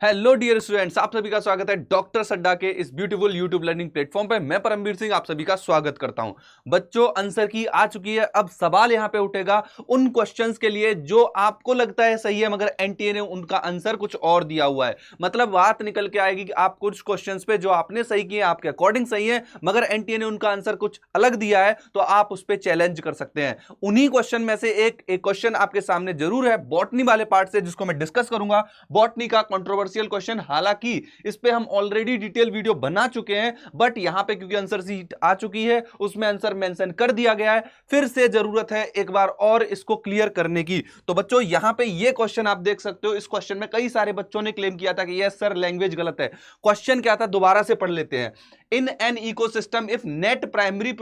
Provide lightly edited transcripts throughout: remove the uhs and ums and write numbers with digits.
Hello dear students, आप सभी का स्वागत है डॉक्टर सड्डा के इस ब्यूटीफुल यूट्यूब लर्निंग प्लेटफॉर्म पे। मैं परमवीर सिंह आप सभी का स्वागत करता हूं। बच्चों, आंसर की आ चुकी है। अब सवाल यहां पे उठेगा उन क्वेश्चंस के लिए जो आपको लगता है सही है मगर एनटीए ने उनका आंसर कुछ और दिया हुआ है। मतलब बात निकल के आएगी कि आप कुछ क्वेश्चंस पे जो आपने सही किए आपके अकॉर्डिंग सही है मगर एनटीए ने उनका आंसर कुछ अलग दिया है, तो आप उस पर चैलेंज कर सकते हैं। उन्हीं क्वेश्चन में से एक क्वेश्चन आपके सामने जरूर है बॉटनी वाले पार्ट से, जिसको मैं डिस्कस करूंगा। बॉटनी का कंट्रोवर्शियल क्वेश्चन, हालांकि इस पे हम ऑलरेडी डिटेल वीडियो बना चुके हैं, बट यहां पे क्योंकि आंसर शीट आ चुकी है उसमें आंसर मेंशन कर दिया गया है, फिर से जरूरत है एक बार और इसको क्लियर करने की। तो बच्चों, यहां पे ये क्वेश्चन आप देख सकते हो। इस क्वेश्चन में कई सारे बच्चों ने क्लेम किया था कि यस सर लैंग्वेज गलत है। क्वेश्चन क्या था, दोबारा से पढ़ लेते हैं। In an ecosystem if net primary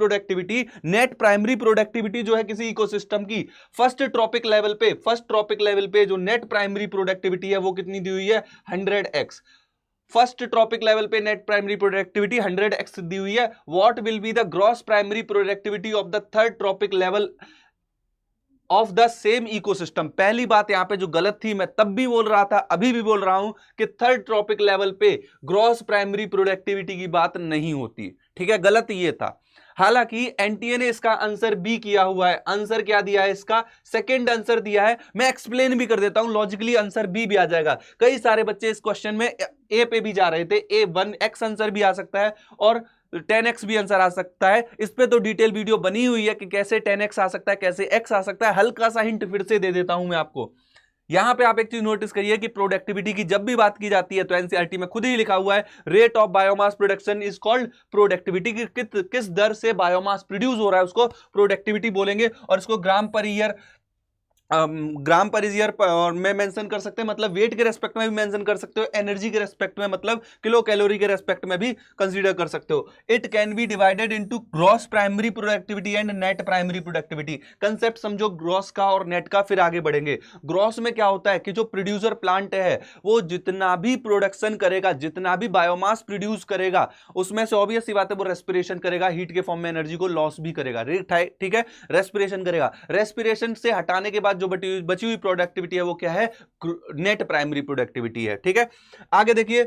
productivity जो है किसी इकोसिस्टम की फर्स्ट ट्रॉपिक लेवल पे जो नेट प्राइमरी प्रोडक्टिविटी है वो कितनी दी हुई है, 100x। फर्स्ट ट्रॉपिक लेवल पे नेट प्राइमरी प्रोडक्टिविटी 100x दी हुई है। What will be the gross primary productivity of the third trophic level of the same ecosystem. पहली बात यहां पे जो गलत थी, मैं तब भी बोल रहा था अभी भी बोल रहा हूं कि थर्ड ट्रॉपिक लेवल पे ग्रॉस प्राइमरी प्रोडक्टिविटी की बात नहीं होती। ठीक है, गलत ये था। हालांकि एनटीए ने इसका आंसर बी किया हुआ है। आंसर क्या दिया है, इसका सेकंड आंसर दिया है। मैं एक्सप्लेन भी कर देता हूं, लॉजिकली आंसर बी भी आ जाएगा। कई सारे बच्चे इस क्वेश्चन में ए पे भी जा रहे थे, A1x आंसर भी आ सकता है और 10x भी आंसर आ सकता है। इस पे तो डिटेल वीडियो बनी हुई है कि कैसे 10x आ सकता है, कैसे x आ सकता है। हल्का सा हिंट फिर से दे देता हूं मैं आपको। यहां पे आप एक चीज नोटिस करिए कि प्रोडक्टिविटी की जब भी बात की जाती है तो एनसीईआरटी में खुद ही लिखा हुआ है rate of biomass production is called productivity. किस दर से बायोमास प्रोड्यूस हो रहा है उसको प्रोडक्टिविटी बोलेंगे। और इसको ग्राम पर ईयर में मेंशन कर सकते हैं, मतलब वेट के रेस्पेक्ट में भी मेंशन कर सकते हो, एनर्जी के रेस्पेक्ट में मतलब किलो कैलोरी के रेस्पेक्ट में भी कंसीडर कर सकते हो। It can be divided into gross primary productivity and net primary productivity. Concept समझो ग्रॉस का और नेट का, फिर आगे बढ़ेंगे। ग्रॉस में क्या होता है कि जो प्रोड्यूसर प्लांट है वो जितना भी प्रोडक्शन करेगा, जितना भी बायोमास प्रोड्यूस करेगा, उसमें से ऑब्वियस सी बात है वो रेस्पिरेशन करेगा, हीट के फॉर्म में एनर्जी को लॉस भी करेगा। ठीक है, रेस्पिरेशन करेगा। रेस्पिरेशन से हटाने के बाद जो बची हुई प्रोडक्टिविटी है वो क्या है, नेट प्राइमरी प्रोडक्टिविटी है। ठीक है, आगे देखिए।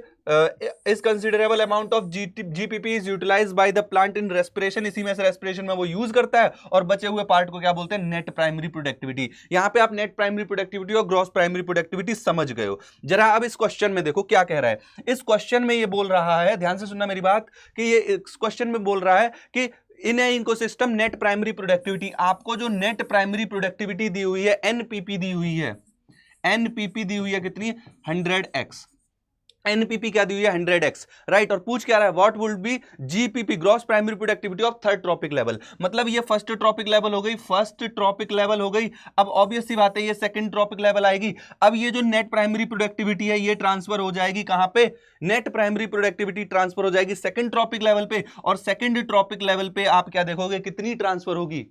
इस considerable amount of GPP is utilized by the plant in respiration. इसी में से रेस्पिरेशन में वो यूज करता है और बचे हुए पार्ट को क्या बोलते हैं, नेट प्राइमरी प्रोडक्टिविटी। यहां पे आप नेट प्राइमरी प्रोडक्टिविटी और ग्रॉस प्राइमरी प्रोडक्टिविटी समझ गए हो। जरा अब इस क्वेश्चन में देखो क्या कह रहा है। इस क्वेश्चन में ये बोल रहा है, ध्यान से सुनना मेरी बात, कि ये इस क्वेश्चन में बोल रहा है कि in ecosystem net primary productivity, आपको जो नेट प्राइमरी प्रोडक्टिविटी दी हुई है एनपीपी दी हुई है, एनपीपी दी हुई है कितनी, 100x। एनपीपी क्या दी हुई है, 100x, राइट। और पूछ क्या रहा है, what would be GPP gross primary productivity of third trophic level. मतलब ये फर्स्ट ट्रॉपिक लेवल हो गई, अब ऑब्वियस सी बात है ये सेकंड ट्रॉपिक लेवल आएगी। अब ये जो नेट प्राइमरी प्रोडक्टिविटी है ये ट्रांसफर हो जाएगी कहां पे, नेट प्राइमरी प्रोडक्टिविटी ट्रांसफर हो जाएगी सेकंड ट्रॉपिक लेवल पे। और सेकंड ट्रॉपिक लेवल पे आप क्या देखोगे, कितनी ट्रांसफर होगी,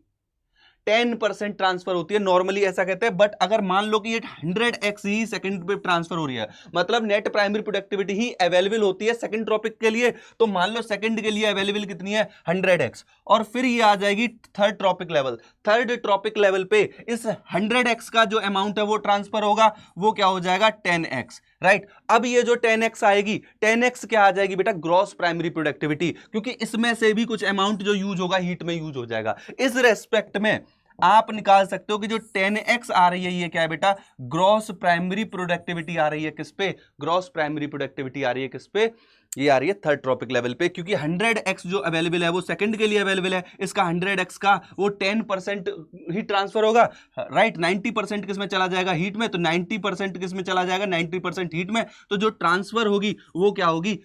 10% ट्रांसफर होती है, नॉर्मली ऐसा कहते हैं। बट अगर मान लो कि ये 100x ही सेकंड पे ट्रांसफर हो रही है, मतलब नेट प्राइमरी प्रोडक्टिविटी ही अवेलेबल होती है सेकंड ट्रॉपिक के लिए, तो मान लो सेकंड के लिए अवेलेबल कितनी है, 100x। और फिर ये आ जाएगी थर्ड ट्रॉपिक लेवल पे इस 100x का जो अमाउंट है वो ट्रांसफर होगा, वो क्या हो जाएगा, 10x, राइट। अब ये जो 10x आएगी, 10x क्या आ जाएगी बेटा, ग्रॉस प्राइमरी प्रोडक्टिविटी, क्योंकि इसमें से भी कुछ अमाउंट जो यूज होगा हीट में यूज हो जाएगा। इस रेस्पेक्ट में आप निकाल सकते हो कि जो 10x आ रही है ये क्या है बेटा, ग्रॉस प्राइमरी प्रोडक्टिविटी आ रही है किस पे, ग्रॉस प्राइमरी प्रोडक्टिविटी आ रही है किस पे, ये आ रही है थर्ड ट्रॉपिक लेवल पे। क्योंकि 100x जो अवेलेबल है वो सेकंड के लिए अवेलेबल है, इसका 100x का वो 10% ही ट्रांसफर होगा, राइट। 90% किस में चला जाएगा, हीट में, तो 90% किस में चला जाएगा, 90% हीट में। तो जो ट्रांसफर होगी वो क्या होगी,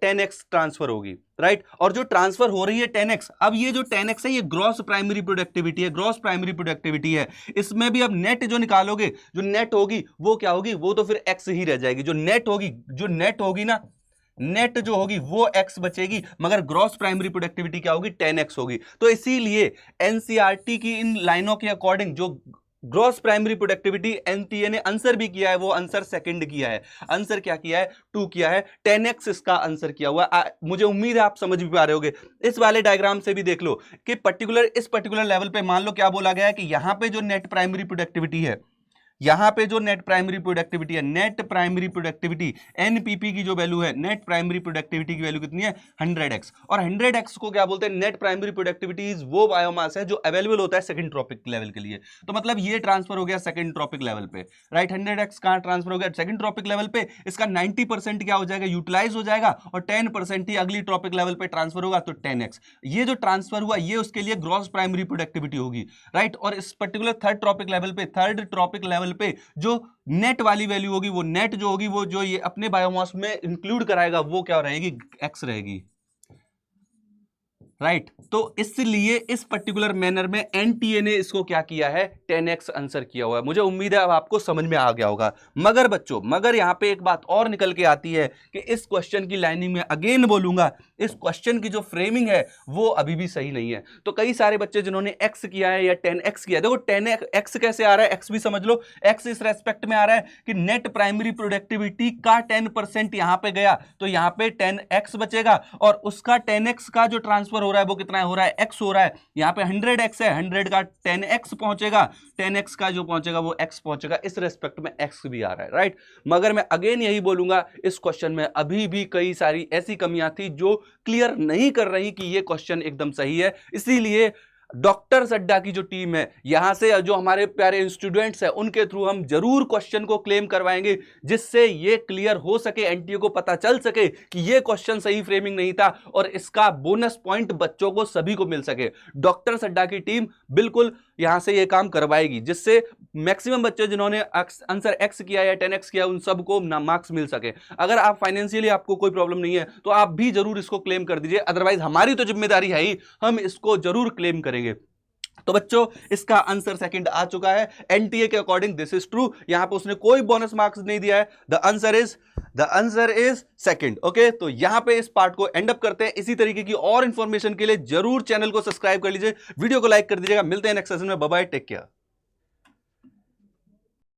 10x ट्रांसफर होगी, राइट। और जो ट्रांसफर हो रही है 10x, अब ये जो 10x है ये ग्रॉस प्राइमरी प्रोडक्टिविटी है, इसमें भी अब नेट जो निकालोगे, जो नेट होगी वो क्या होगी, वो तो फिर x ही रह जाएगी। जो नेट होगी ना, नेट जो होगी वो x बचेगी, मगर ग्रॉस प्राइमरी प्रोडक्टिविटी क्या होगी, 10x होगी। तो इसीलिए एनसीईआरटी की इन लाइनों के अकॉर्डिंग जो ग्रॉस प्राइमरी प्रोडक्टिविटी एनटीए ने आंसर भी किया है, वो आंसर सेकंड किया है। आंसर क्या किया है, 2 किया है, 10x इसका आंसर किया हुआ। मुझे उम्मीद है आप समझ भी पा रहे होगे। इस वाले डायग्राम से भी देख लो कि इस पर्टिकुलर लेवल पे मान लो क्या बोला गया है कि यहां पे जो नेट प्राइमरी प्रोडक्टिविटी है, यहां पे जो नेट प्राइमरी प्रोडक्टिविटी है, नेट प्राइमरी प्रोडक्टिविटी एनपीपी की जो वैल्यू है, नेट प्राइमरी प्रोडक्टिविटी की वैल्यू कितनी है 100x, और 100x को क्या बोलते हैं, नेट प्राइमरी प्रोडक्टिविटी इज वो बायोमास है जो अवेलेबल होता है सेकंड ट्रॉपिक लेवल के लिए। तो मतलब ये ट्रांसफर हो गया सेकंड ट्रॉपिक लेवल पे, राइट। 100x कहां ट्रांसफर हो गया, सेकंड ट्रॉपिक लेवल पे, इसका 90% क्या हो जाएगा, यूटिलाइज हो जाएगा, और 10% ही अगली ट्रॉपिक लेवल पे ट्रांसफर होगा, तो 10x। ये जो ट्रांसफर हुआ ये उसके लिए ग्रॉस प्राइमरी प्रोडक्टिविटी होगी, राइट। और इस पर्टिकुलर थर्ड ट्रॉपिक लेवल पे जो नेट वाली वैल्यू होगी, वो नेट जो होगी, वो जो ये अपने बायोमास में इंक्लूड कराएगा, वो क्या रहेगी, x रहेगी, राइट। तो इसलिए इस पर्टिकुलर मैनर में एनटीए ने इसको क्या किया है, 10x आंसर किया हुआ है। मुझे उम्मीद है अब आपको समझ में आ गया होगा। मगर बच्चों, मगर यहां पे एक बात और निकल के आती है कि इस क्वेश्चन की लाइनिंग में अगेन बोलूंगा, इस क्वेश्चन की जो फ्रेमिंग है वो अभी भी सही नहीं है। तो कई सारे बच्चे जिन्होंने x किया है या 10x किया है, देखो 10x कैसे आ रहा है, x भी समझ लो, x इस रेस्पेक्ट में आ रहा है कि नेट प्राइमरी प्रोडक्टिविटी का 10% यहां पे गया, तो यहां पे 10x बचेगा, और उसका 10x का जो ट्रांसफर हो रहा है वो कितना हो रहा है, x हो रहा है। यहां पे 100x है, 100 का 10x पहुंचेगा, 10x का जो पहुंचेगा वो x पहुंचेगा, इस रेस्पेक्ट में x भी आ रहा है, राइट। मगर मैं अगेन यही बोलूंगा, इस क्वेश्चन में अभी भी कई सारी ऐसी कमियां थी जो क्लियर नहीं कर रही कि ये क्वेश्चन एकदम सही है। इसीलिए डॉक्टर सड्डा की जो टीम है, यहां से जो हमारे प्यारे स्टूडेंट्स हैं, उनके थ्रू हम जरूर क्वेश्चन को क्लेम करवाएंगे, जिससे ये क्लियर हो सके, एनटीए को पता चल सके कि ये क्वेश्चन सही फ्रेमिंग नहीं था, और इसका बोनस पॉइंट बच्चों को सभी को मिल सके। डॉक्टर सड्डा की टीम बिल्कुल यहां से ये काम करवाएगी, जिससे मैक्सिमम बच्चे जिन्होंने आंसर x किया या 10x किया, उन सबको मार्क्स मिल सके। अगर आप फाइनेंशियली आपको कोई प्रॉब्लम नहीं है तो आप भी जरूर इसको क्लेम कर दीजिए, अदरवाइज हमारी तो जिम्मेदारी है ही, हम इसको जरूर क्लेम करेंगे। तो बच्चों, इसका आंसर सेकंड आ चुका है, एनटीए के अकॉर्डिंग दिस इज ट्रू। यहां पे उसने कोई बोनस मार्क्स नहीं दिया है, the answer is second. Okay, तो यहां पे इस पार्ट को एंड अप करते हैं। इसी तरीके की और इंफॉर्मेशन के लिए जरूर चैनल को सब्सक्राइब कर लीजिए, वीडियो को लाइक कर दीजिएगा। मिलते हैं नेक्स्ट सेशन में, बाय बाय, टेक केयर।